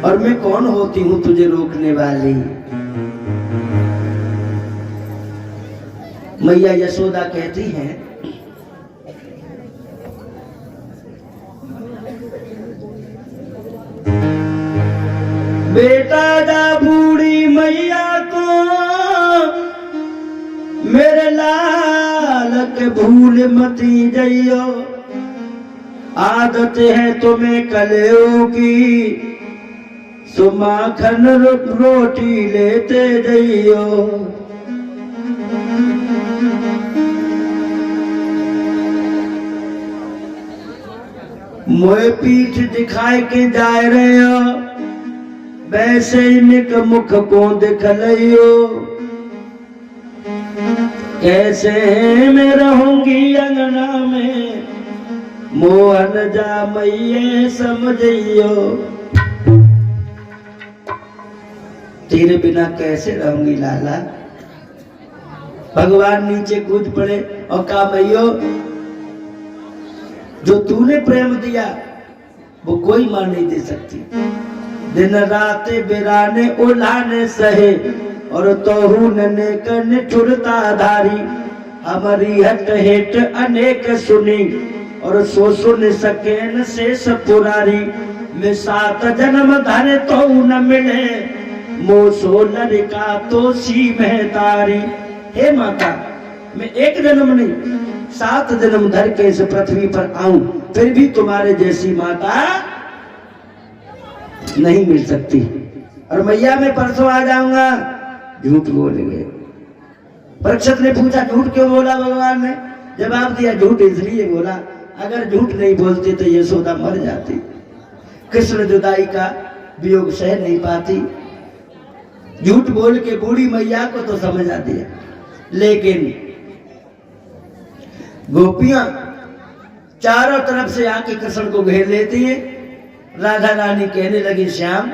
और मैं कौन होती हूं तुझे रोकने वाली। मैया यशोदा कहती हैं, बेटा दा बूढ़ी मैया को मेरे लाल के भूल मती जइयो। आदत है तुम्हें कलेऊ की, सो माखन रोटी लेते जइयो। मोए पीठ दिखाए के जाए रहे हो, वैसे निक मुख को दिख लियो। कैसे मैं रहूंगी अंगना में, मोहन जा मैये समझियो। तेरे बिना कैसे रहूंगी लाला। भगवान नीचे कूद पड़े और कहा, मैयो जो तूने प्रेम दिया वो कोई मां नहीं दे सकती। दिन रात बिराने उलाने सहे, और तोहू ने निठुरता धारी। हमारी हट हेट अनेक सुनी, और सो सुन सके न शेष पुरारी। मैं 7 जन्म धरे तो न मिले, मो सो लड़का तो सी महतारी। हे माता, मैं 1 जन्म नहीं 7 जन्म धर के इस पृथ्वी पर आऊं, फिर भी तुम्हारे जैसी माता नहीं मिल सकती। और मैया मैं परसों आ जाऊंगा। झूठ बोल गए। परीक्षित ने पूछा, झूठ क्यों बोला भगवान ने? जवाब दिया, झूठ इसलिए बोला, अगर झूठ नहीं बोलते तो यशोदा मर जाती। कृष्ण जुदाई का वियोग सह नहीं पाती। झूठ बोल के बूढ़ी मैया को तो समझा दिया, लेकिन गोपियां चारों तरफ से आके कृष्ण को घेर लेती है। राधा रानी कहने लगी, श्याम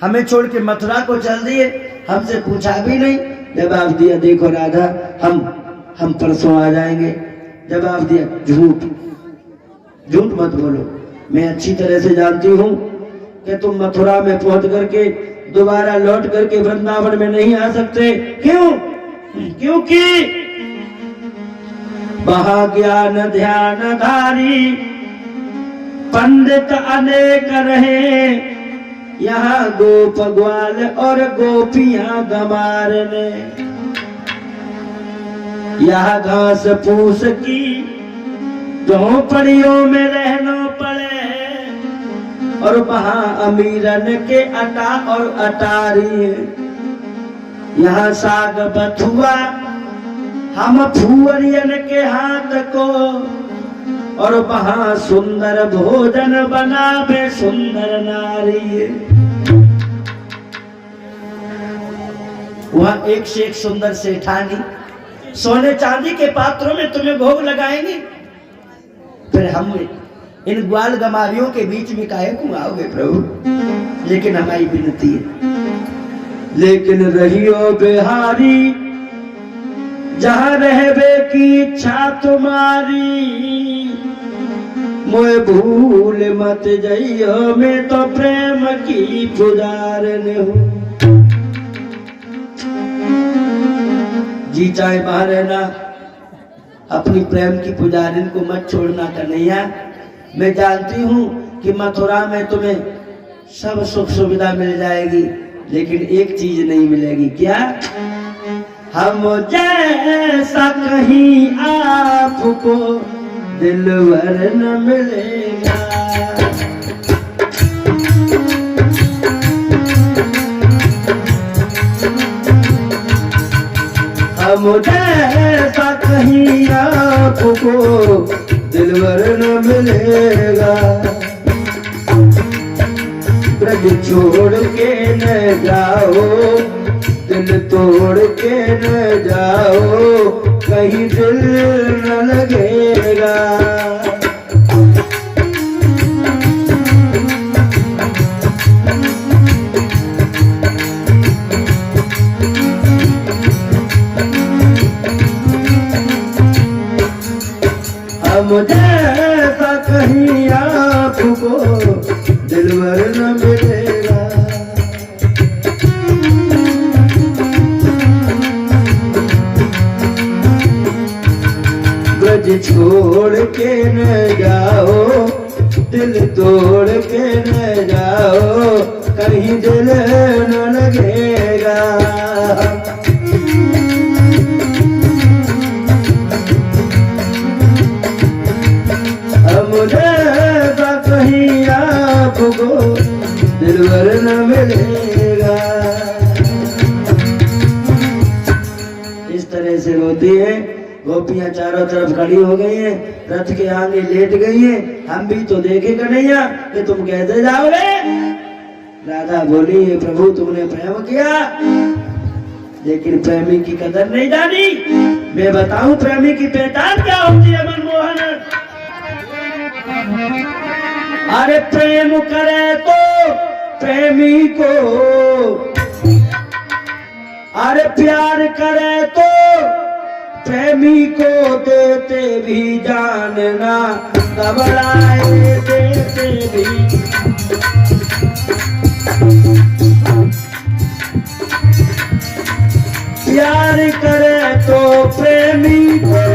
हमें छोड़ के मथुरा को चल दिए, हमसे पूछा भी नहीं। जवाब दिया, देखो राधा, हम परसों आ जाएंगे। जवाब दिया, झूठ मत बोलो। मैं अच्छी तरह से जानती हूँ कि तुम मथुरा में पहुंच करके दोबारा लौट करके वृंदावन में नहीं आ सकते। क्यों? क्योंकि वहां ज्ञान ध्यान धारी पंडित अनेक रहे, यहाँ गोप ग्वाल और गोपियां गमार ने। यहाँ घास फूस की झोपड़ियों में रहना पड़े, और वहां अमीरन के अटा और अटारी। यहाँ साग बथुआ हम फुअरियन के हाथ को, और वहां सुंदर भोजन बनावे सुंदर नारी। वहां एक से एक सुंदर सेठानी सोने चांदी के पात्रों में तुम्हें भोग लगाएंगे। फिर हम इन ग्वाल गमारियों के बीच में काहे को आओगे प्रभु? लेकिन हमारी विनती है, लेकिन रहियो बिहारी जहां रहबे की इच्छा तुम्हारी। मोए भूल मत जइयो, मैं तो प्रेम की पुजारन हूँ। जी चाहे बाहर रहना, अपनी प्रेम की पुजारिन को मत छोड़ना कन्हैया। मैं जानती हूँ कि मथुरा में तुम्हें सब सुख सुविधा मिल जाएगी, लेकिन एक चीज नहीं मिलेगी। क्या? हम जैसा कहीं आपको दिलवर न मिलेगा। हम जैसा कहीं आपको दिलवर न मिलेगा। ब्रज छोड़ के न जाओ, दिल तोड़ के न जाओ, कहीं दिल न लगेगा। हम जैसा कहीं आपको दिलबर न मिलेगा। ब्रज छोड़ के न जाओ, दिल तोड़ के न जाओ, कहीं दिल न लगेगा। मुझे कहीं आपको दिलबर न मिलेगा। इस तरह से रोती है। गोपियां चारों तरफ खड़ी हो गई हैं, रथ के आगे लेट गई हैं। हम भी तो देखे कन्हैया कि तुम कैसे जाओगे। राधा बोली, प्रभु तुमने प्रेम किया लेकिन प्रेमी की कदर नहीं जानी। मैं बताऊं प्रेमी की पहचान क्या होती है मनमोहन। अरे प्रेम करे तो प्रेमी को, अरे प्यार करे तो प्रेमी को देते भी जानना, घबराए देते भी। प्यार करे तो प्रेमी को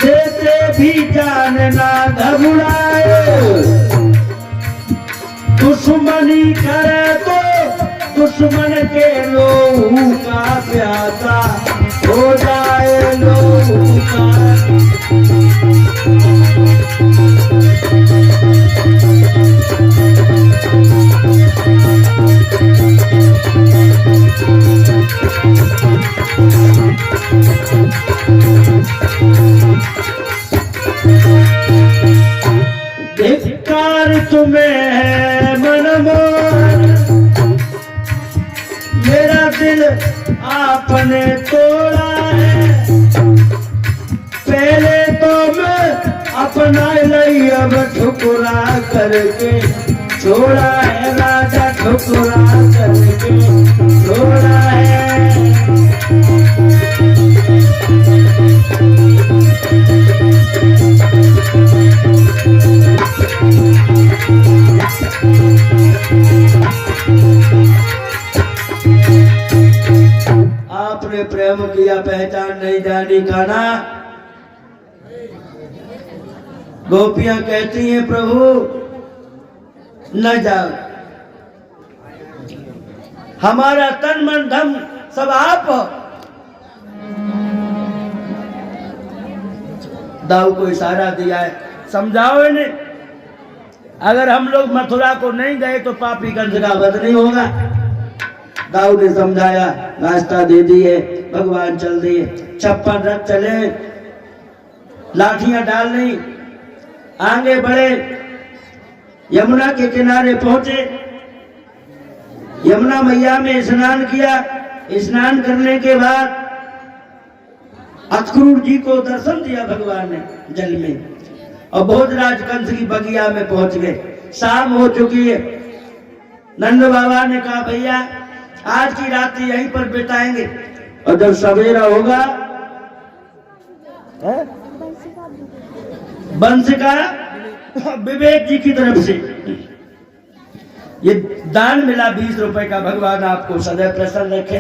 देते भी जानना, घबराए। दुश्मनी करे तो दुश्मन के लोहू का प्यासा हो जाए लोहू का। धिक्कार तुम्हें है मनमोहन, मेरा दिल आपने तोड़ा है। पहले तो मैं अपना लई अब ठुकरा करके छोड़ा है राजा, ठुकरा करके छोड़ा है। आपने प्रेम किया पहचान नहीं जानी खाना। गोपियां कहती हैं प्रभु न जाओ, हमारा तन मन धन सब आप। दाऊ को इशारा दिया है, समझाओ इन्हें। अगर हम लोग मथुरा को नहीं गए तो पापी कंस का वध नहीं होगा। दाऊ ने समझाया, रास्ता दे दिए, भगवान चल दिए। 56 रथ चले, लाठियां डाल ली, आगे बढ़े, यमुना के किनारे पहुंचे। यमुना मैया में स्नान किया। स्नान करने के बाद अक्रूर जी को दर्शन दिया भगवान ने जल में, और भोजराज कंस की बगिया में पहुंच गए। शाम हो चुकी है। नंद बाबा ने कहा भैया आज की रात यहीं पर बिताएंगे, और जब सवेरा होगा वंश का विवेक जी की तरफ से ये दान मिला 20 रुपए का। भगवान आपको सदैव प्रसन्न रखे,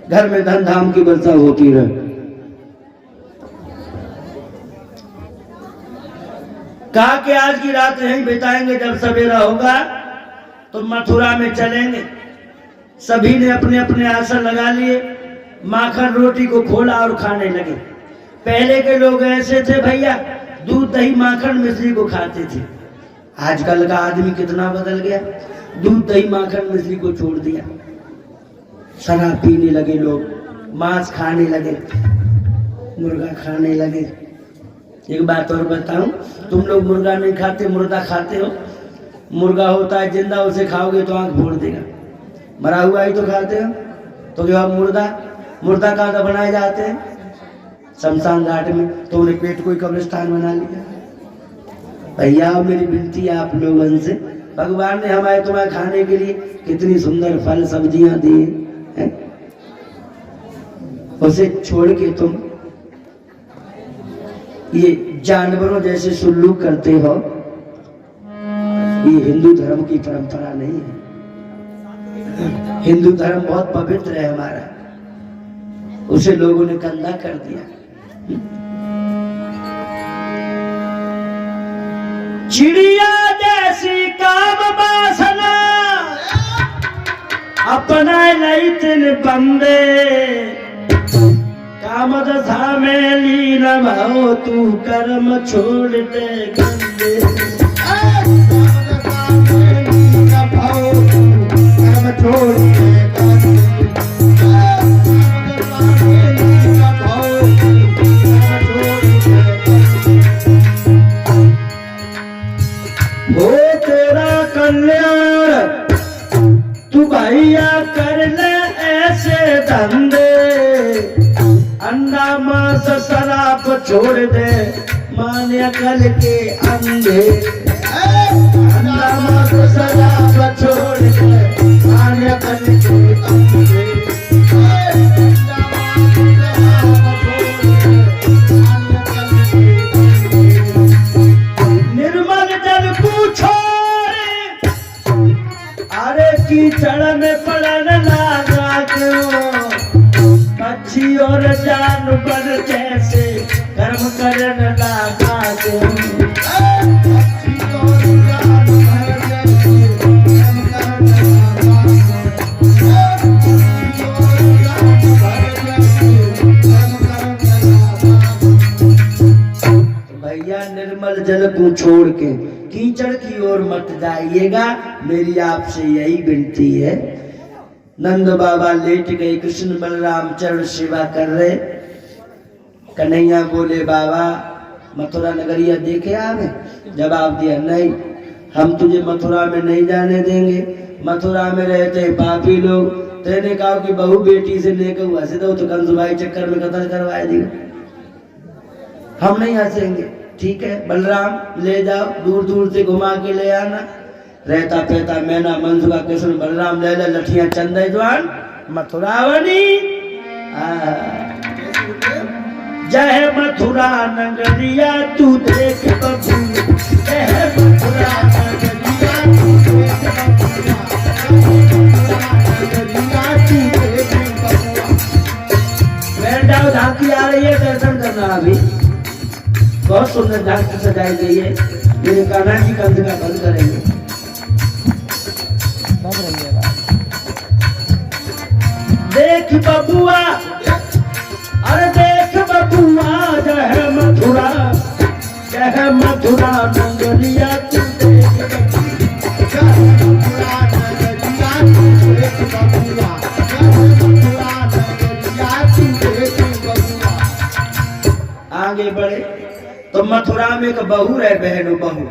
घर में धन धाम की वर्षा होती रहे। कहा कि आज की रात यहीं बिताएंगे, जब सवेरा होगा तो मथुरा में चलेंगे। सभी ने अपने अपने आसन लगा लिए, माखन रोटी को खोला और खाने लगे। पहले के लोग ऐसे थे भैया, दूध दही माखन मिश्री को खाते थे। आजकल का आदमी कितना बदल गया, दूध दही माखन मिश्री को छोड़ दिया। शराब पीने लगे लोग, मांस खाने लगे, मुर्गा खाने लगे। एक बात और बताऊं, तुम लोग मुर्गा नहीं खाते, मुर्दा खाते हो। मुर्गा होता है जिंदा, उसे खाओगे तो आंख फोड़ देगा। मरा हुआ ही तो खाते हो। तो जो आप मुर्दा कहाँ का बनाए जाते हैं? शमशान घाट में। तो उन्हें पेट कोई कब्रिस्तान बना लिया। भैया मेरी विनती है आप लोगों से, भगवान ने हमारे तुम्हारे खाने के लिए कितनी सुंदर फल सब्जियां दी हैं, उसे छोड़ के तुम ये जानवरों जैसे सुल्लू करते हो। ये हिंदू धर्म की परंपरा नहीं है। हिंदू धर्म बहुत पवित्र है हमारा, उसे लोगों ने गंदा कर दिया। चिड़िया जैसी काम वासना अपना नहीं तिन बंदे, काम दशा में लीन भाव तू कर्म छोड़ दे गंदे। हो तेरा कल्याण तू भैया कर ले ऐसे धंधे, अंडा मांस शराब छोड़ दे मान्य कल के अंधे। अंडा मांस शराब छोड़ दे मान्य कल के अंधे। निर्मल जल को छोड़ अरे कीचड़ में पड़न लगा क्यों, पक्षी और जानवर जैसे कर्म करन लगा क्यों। भैया निर्मल जल को छोड़ के कीचड़ की ओर मत जाइएगा, मेरी आपसे यही विनती है। नंद बाबा लेट गए, कृष्ण बलराम चरण सेवा कर रहे। कन्हैया बोले बाबा मथुरा नगरिया देखे आवे? जवाब दिया नहीं, हम तुझे मथुरा में नहीं जाने देंगे, मथुरा में रहते पापी लोग। तेने कहा कि बहू बेटी से लेकर हंसे दो तो कंजुबाई चक्कर में कत्ल करवा दिया, हम नहीं हंसेंगे। ठीक है बलराम ले जाओ, दूर दूर से घुमा के ले आना। रहता पहता मैना मंजुआ कृष्ण बलराम ले ले लठियां चंदे जवान मथुरावनी। जय मथुरा नगरिया तू देख बबू, जय मथुरा नगरिया तू देख बबू। बेटा झांकी आ रही है, दर्शन करना। अभी बहुत सुंदर झांकी सजाई गई है, मेरे कान्हा जी कंध का बंद करेंगे। देख बबुआ, अरे देख बबुआ, जय मथुरा, जय मथुरा नगरिया तू देख बबुआ। आगे बढ़े तो मथुरा में एक बहू रहे, बहनों बहू।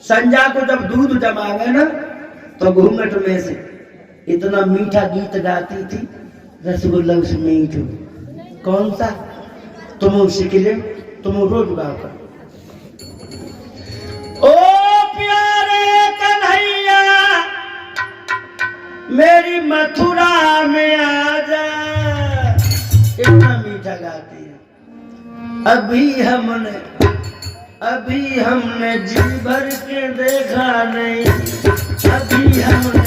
संजा को जब दूध जमावे ना तो घूंघट में से इतना मीठा गीत गाती थी, रसगुल्ला से मीठू। कौन सा? तुम सीख ले, तुम रोज गाओ कर। ओ प्यारे कन्हैया मेरी मथुरा में आजा, इतना मीठा गाती है। अभी हमने जी भर के देखा नहीं, अभी हमने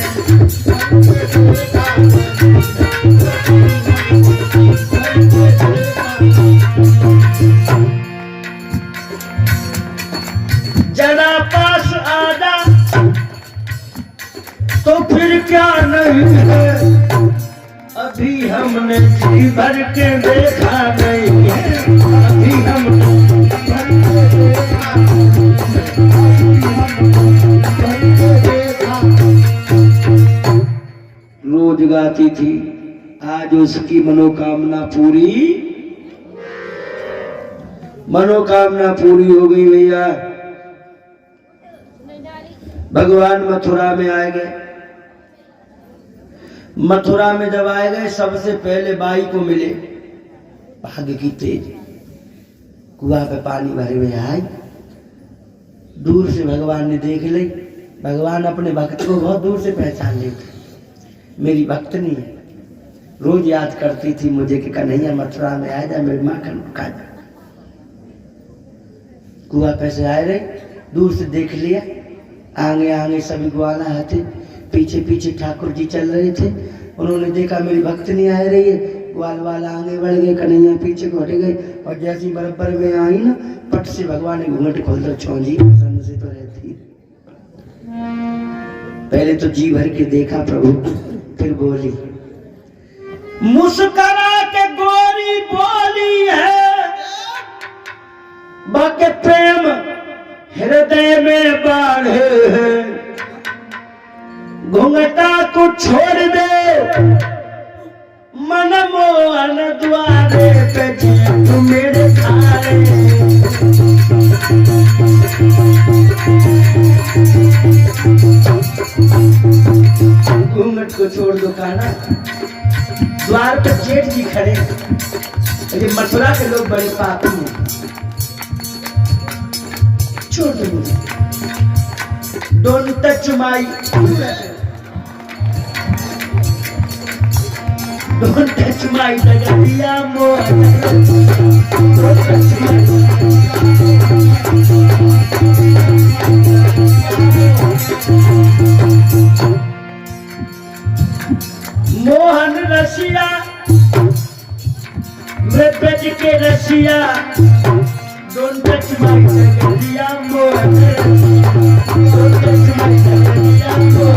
जरा पास आजा तो फिर क्या नहीं है, अभी हमने जी भर के देखा नहीं है, अभी हमने रोज गाती थी। आज उसकी मनोकामना पूरी हो गई भैया। भगवान मथुरा में आए गए। मथुरा में जब आए गए सबसे पहले बाई को मिले, भाग्य की तेज, कुआं पे पानी भरे हुए आए। दूर से भगवान ने देख ली। भगवान अपने भक्त को बहुत दूर से पहचान लेते। मेरी भक्त नहीं है, रोज याद करती थी मुझे कि कन्हैया मथुरा में आए जा, मेरी माखन खा जा। कुआं पे से आए रहे, दूर से देख लिया, आगे आगे सभी ग्वाला आते, पीछे पीछे ठाकुर जी चल रहे थे। उन्होंने देखा मेरी भक्त नहीं आ रही है, ग्वाल वाला आगे बढ़ गए, कन्हैया पीछे को हट गए और जैसी बराबर में आई ना, पट से भगवान ने घूंघट खोल दो, छौजी सन से तो रहती। पहले तो जी भर के देखा प्रभु, फिर बोली, मुस्कुरा के गोरी बोली है, बाके प्रेम हृदय में बाढ़े है, घूंघटा को छोड़ दे, मन मोहन द्वारे पे तू मेरे थारे। घूंघट को छोड़ दो काना, द्वार पर जेठ जी खड़े। ये मथुरा के लोग बड़े पापी हैं, छोड़ दो मुझे। Don't touch my, don't touch my Jagdiya Mohan, don't touch my. Mohan रसिया मैं ब्रज के रसिया, don't touch my Jagdiya Mohan, don't touch my Jagdiya Mohan.